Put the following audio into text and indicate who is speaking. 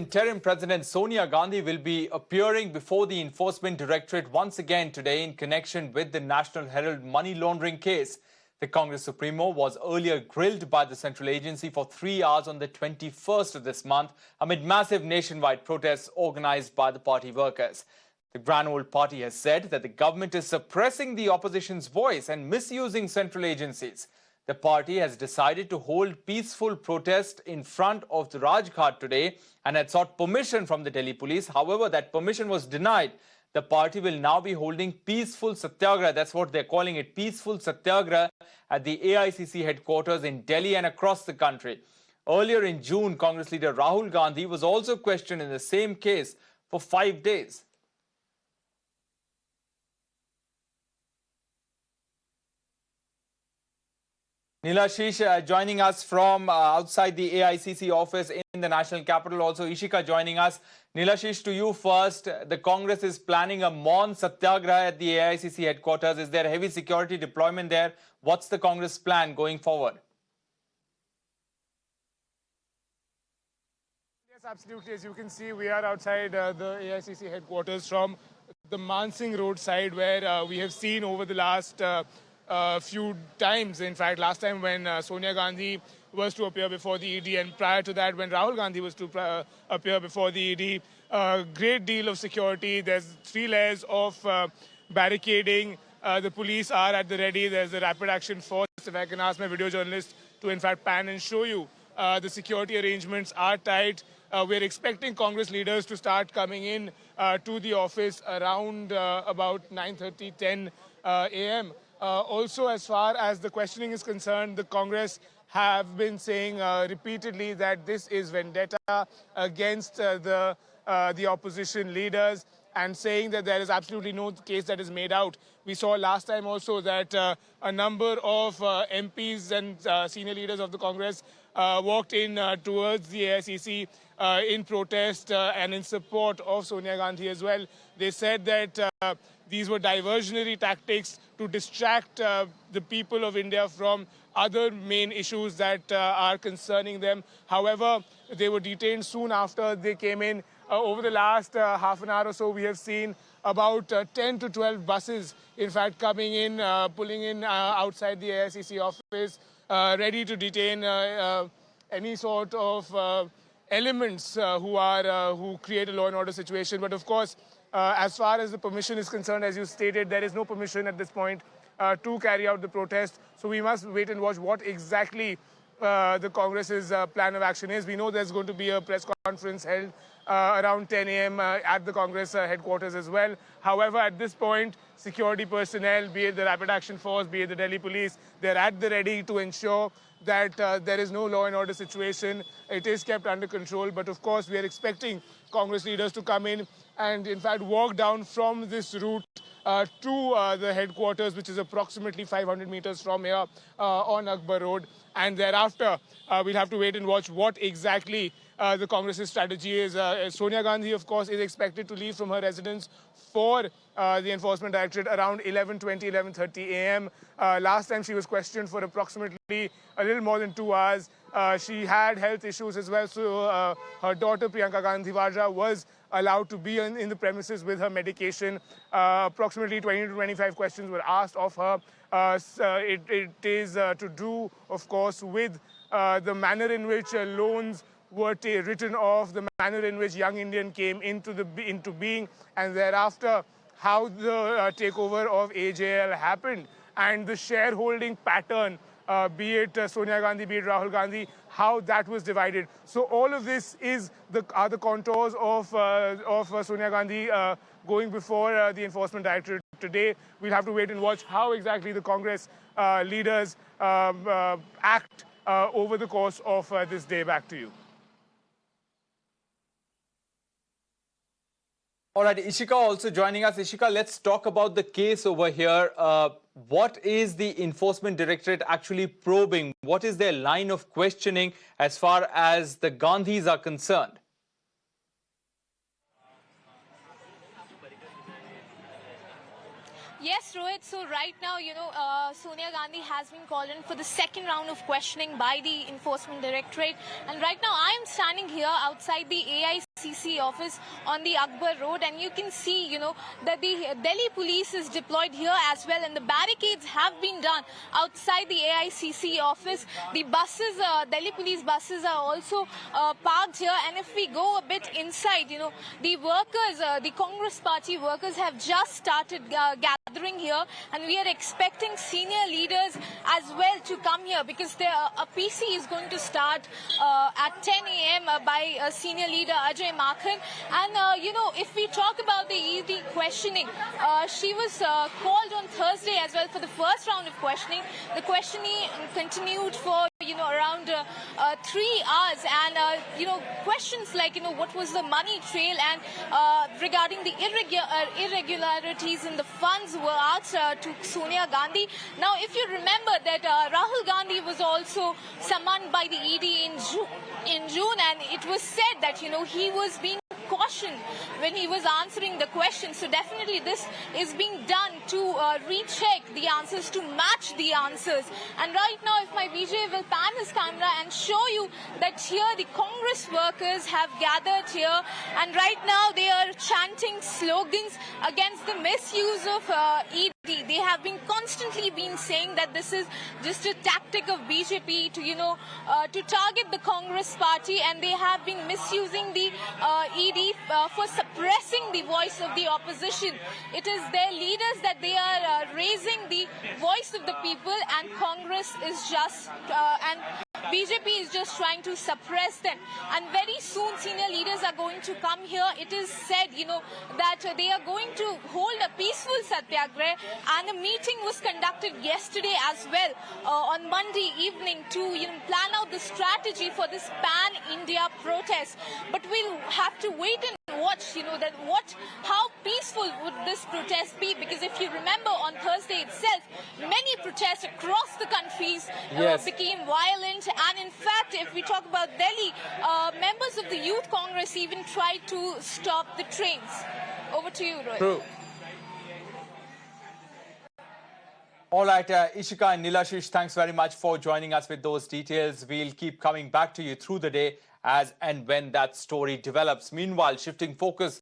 Speaker 1: interim President Sonia Gandhi will be appearing before the Enforcement Directorate once again today in connection with the National Herald money laundering case. The Congress supremo was earlier grilled by the central agency for 3 hours on the 21st of this month amid massive nationwide protests organized by the party workers. The Grand Old Party has said that the government is suppressing the opposition's voice and misusing central agencies. The party has decided to hold peaceful protest in front of the Rajghat today and had sought permission from the Delhi police. However, that permission was denied. The party will now be holding peaceful satyagraha, that's what they're calling it, peaceful satyagraha at the AICC headquarters in Delhi and across the country. Earlier in June, Congress leader Rahul Gandhi was also questioned in the same case for 5 days. Nilashish joining us from outside the AICC office in the national capital. Also, Ishika joining us. Nilashish, to you first. The Congress is planning a Maun Satyagraha at the AICC headquarters. Is there heavy security deployment there? What's the Congress plan going forward?
Speaker 2: Yes, absolutely. As you can see, we are outside the AICC headquarters from the Mansingh Road side, where we have seen over the last few times. In fact, last time when Sonia Gandhi was to appear before the ED, and prior to that when Rahul Gandhi was to appear before the ED, a great deal of security. There's 3 layers of barricading. The police are at the ready. There's a rapid action force. If I can ask my video journalist to in fact pan and show you, the security arrangements are tight. We're expecting Congress leaders to start coming in to the office around about 9:30, 10 a.m. Also, as far as the questioning is concerned, the Congress have been saying repeatedly that this is vendetta against the opposition leaders, and saying that there is absolutely no case that is made out. We saw last time also that a number of MPs and senior leaders of the Congress walked in towards the AICC in protest and in support of Sonia Gandhi as well. They said that these were diversionary tactics to distract the people of India from other main issues that are concerning them. However, they were detained soon after they came in. Over the last half an hour or so, we have seen about 10 to 12 buses, in fact, coming in, pulling in outside the AICC office, ready to detain any sort of elements who create a law and order situation. But of course, as far as the permission is concerned, as you stated, there is no permission at this point to carry out the protest. So we must wait and watch what exactly the Congress's plan of action is. We know there's going to be a press conference held around 10 a.m. At the Congress headquarters as well. However, at this point, security personnel, be it the Rapid Action Force, be it the Delhi Police, they're at the ready to ensure that there is no law and order situation. It is kept under control. But of course, we are expecting Congress leaders to come in and in fact walk down from this route to the headquarters, which is approximately 500 meters from here on Akbar Road. And thereafter, we'll have to wait and watch what exactly the Congress's strategy is. Sonia Gandhi, of course, is expected to leave from her residence for the Enforcement Directorate around 11:20, 11:30 a.m. Last time she was questioned for approximately a little more than 2 hours. She had health issues as well, so her daughter Priyanka Gandhi Vadra was allowed to be in the premises with her medication. Approximately 20 to 25 questions were asked of her. It is to do, of course, with the manner in which loans were written off, the manner in which Young Indian came into being, and thereafter how the takeover of AJL happened, and the shareholding pattern, be it Sonia Gandhi, be it Rahul Gandhi, how that was divided. So all of this are the contours of Sonia Gandhi going before the Enforcement Directorate today. We'll have to wait and watch how exactly the Congress leaders act over the course of this day. Back to you.
Speaker 1: All right, Ishika also joining us. Ishika, let's talk about the case over here. What is the Enforcement Directorate actually probing? What is their line of questioning as far as the Gandhis are concerned?
Speaker 3: Yes, Rohit. So right now, Sonia Gandhi has been called in for the second round of questioning by the Enforcement Directorate. And right now, I am standing here outside the AICC AICC office on the Akbar Road, and you can see, that the Delhi police is deployed here as well, and the barricades have been done outside the AICC office. The buses, Delhi police buses, are also parked here, and if we go a bit inside, the workers, the Congress party workers have just started gathering here, and we are expecting senior leaders as well to come here, because a PC is going to start at 10 a.m. by senior leader Ajay Makhan. And, if we talk about the ED questioning, she was called on Thursday as well for the first round of questioning. The questioning continued for around 3 hours, and questions like what was the money trail, and regarding the irregularities in the funds were asked to Sonia Gandhi. Now, if you remember that Rahul Gandhi was also summoned by the ED in June, and it was said that he was being cautioned when he was answering the question. So definitely this is being done to recheck the answers, to match the answers. And right now, if my BJ will pan his camera and show you that here the Congress workers have gathered here, and right now they are chanting slogans against the misuse of ED. They have been constantly saying that this is just a tactic of BJP to to target the Congress party, and they have been misusing the ED for suppressing the voice of the opposition. It is their leaders that they are raising the voice of the people, and Congress is just and BJP is just trying to suppress them. And very soon senior leaders are going to come here. It is said, that they are going to hold a peaceful satyagrah, and a meeting was conducted yesterday as well on Monday evening to plan out the strategy for this pan-India protest. But we'll have to wait and watch, how peaceful would this protest be? Because if you remember, on Thursday itself, many protests across the countries became violent. And in fact, if we talk about Delhi, members of the Youth Congress even tried to stop the trains. Over to you, Rohit.
Speaker 1: True. All right, Ishika and Nilashish, thanks very much for joining us with those details. We'll keep coming back to you through the day as and when that story develops. Meanwhile, shifting focus